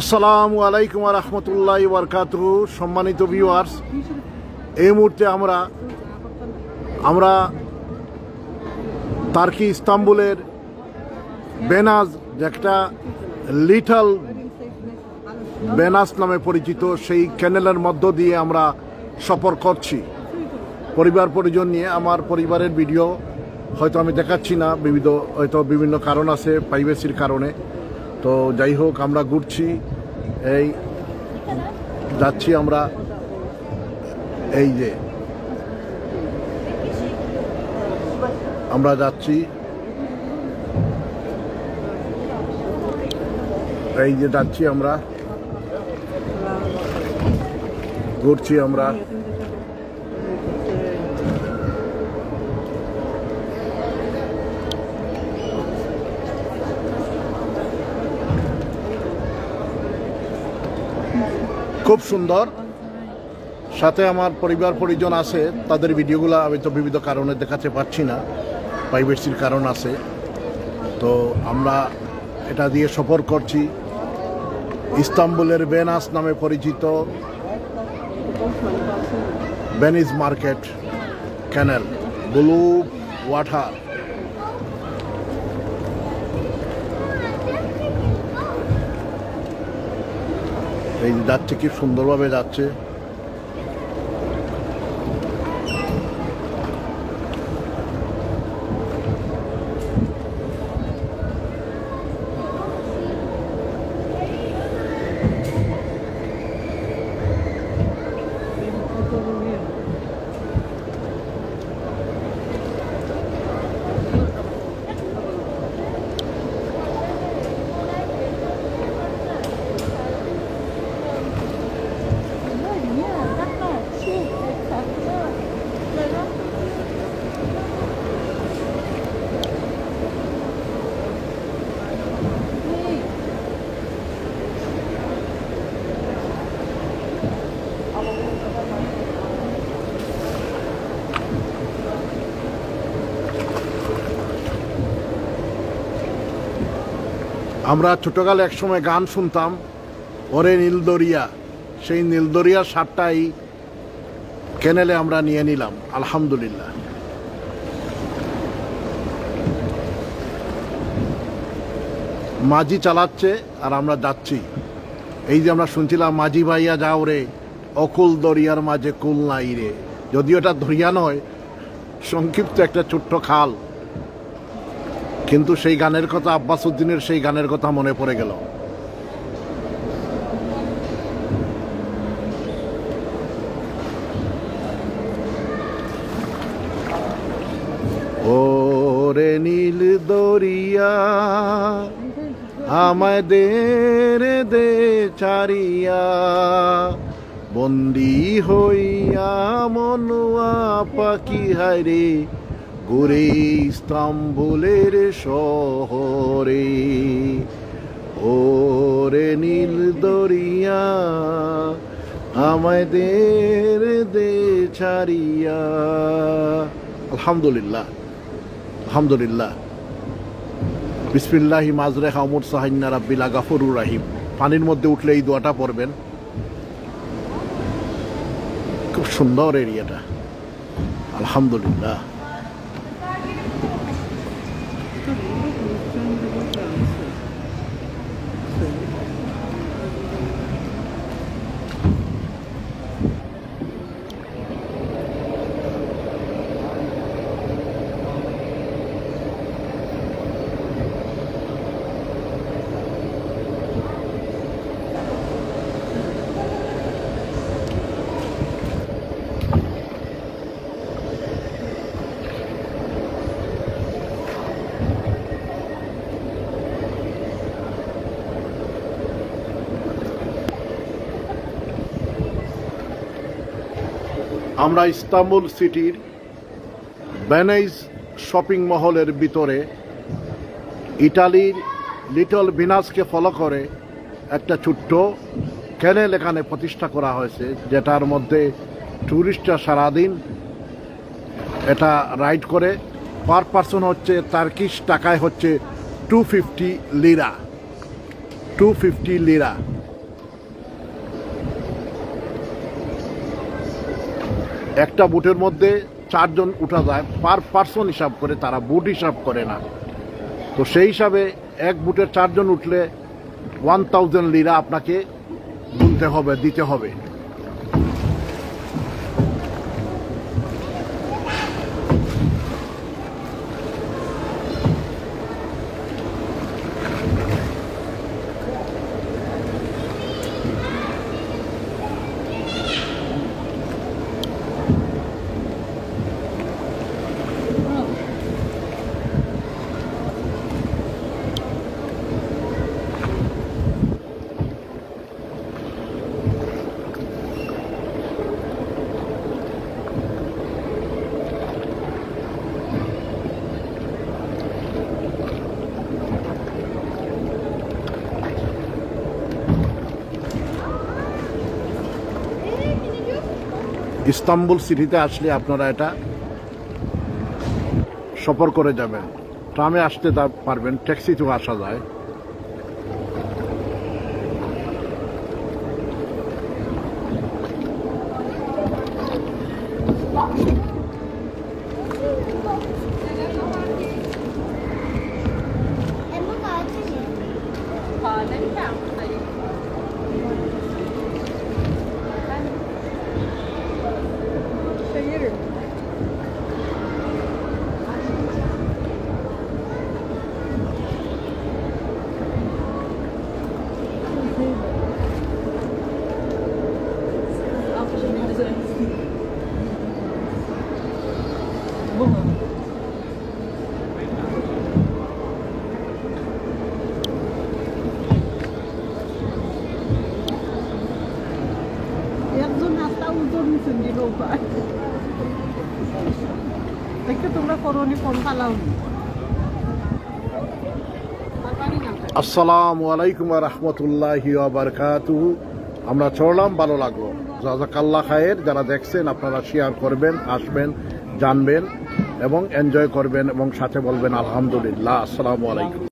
আসসালামু আলাইকুম ওয়া রাহমাতুল্লাহি ওয়া বারাকাতুহু। সম্মানিত ভিউয়ার্স, এই মুহূর্তে আমরা টার্কি ইস্তাম্বুলের বেনাজ, যেটা লিটল বেনাজ নামে পরিচিত, সেই ক্যানেলের মধ্য দিয়ে আমরা সফর করছি পরিবার পরিজন নিয়ে। আমার পরিবারের ভিডিও হয়তো আমি দেখাচ্ছি না, বিভিন্ন কারণ আছে, প্রাইভেসির কারণে। তো যাই হোক, আমরা ঘুরছি, এই যাচ্ছি আমরা, এই যে আমরা যাচ্ছি, এই যে যাচ্ছি আমরা, ঘুরছি আমরা। খুব সুন্দর, সাথে আমার পরিবার পরিজন আছে, তাদের ভিডিওগুলো আমি তো বিবিধ কারণে দেখাতে পারছি না, প্রাইভেসির কারণ আছে। তো আমরা এটা দিয়ে সফর করছি ইস্তাম্বুলের বেনাজ নামে পরিচিত ভেনিস মার্কেট ক্যানেল, ব্লু ওয়াটার। এই যাচ্ছে, কি সুন্দরভাবে যাচ্ছে। আমরা ছোটকালে একসময় গান শুনতাম, ওরে নীলদরিয়া, সেই নীলদরিয়ার সারটাই ক্যানেলে আমরা নিয়ে নিলাম, আলহামদুলিল্লাহ। মাঝি চালাচ্ছে আর আমরা যাচ্ছি। এই যে আমরা শুনছিলাম, মাঝি ভাইয়া যাও রে, অকুল দরিয়ার মাঝে কুল নাই রে। যদিও এটা দরিয়া নয়, সংক্ষিপ্ত একটা ছোট্ট খাল, কিন্তু সেই গানের কথা, আব্বাস উদ্দিনের সেই গানের কথা মনে পড়ে গেল। ওরে নীল দরিয়া আমাদের দে চারিয়া, বন্দি হইয়া মনুয়া পাখি হায়রে, ঘুরে ইস্তাম্বুলের শহরে। ওরে নীল দরিয়া আমাদের দে ছাড়িয়া। আলহামদুলিল্লাহ, আলহামদুলিল্লাহ। বিসমিল্লাহি মাজরেহা মুরসাহিন্না রাব্বিল গাফুরুর রাহিম। পানির মধ্যে উঠলে এই দোয়াটা পড়বেন। খুব সুন্দর এরিয়াটা, আলহামদুলিল্লাহ। আমরা ইস্তাম্বুল সিটির ভেনিস শপিং মহলের ভিতরে ইটালির লিটল ভিনাসকে ফলো করে একটা ছোট্ট ক্যানেল এখানে প্রতিষ্ঠা করা হয়েছে, যেটার মধ্যে ট্যুরিস্টরা সারাদিন এটা রাইড করে। পার পারসন হচ্ছে টার্কিশ টাকায় হচ্ছে 250 লিরা। একটা বুটের মধ্যে 4 জন উঠা যায়, পার পার্সন হিসাব করে, তারা বুট হিসাব করে না। তো সেই হিসাবে এক বুটের 4 জন উঠলে 1000 লিরা আপনাকে গুনতে হবে, দিতে হবে। ইস্তাম্বুল সিটিতে আসলে আপনারা এটা সফর করে যাবেন। ট্রামে আসতে পারবেন, ট্যাক্সিতেও আসা যায়। আসসালামু আলাইকুম ওয়া রাহমাতুল্লাহি ওয়া বারাকাতুহু। আমরা চললাম, ভালো লাগলো। জাযাকাল্লাহ খায়ের। যারা দেখছেন আপনারা শেয়ার করবেন, আসবেন, জানবেন এবং এনজয় করবেন এবং সাথে বলবেন আলহামদুলিল্লাহ। আসসালামু আলাইকুম।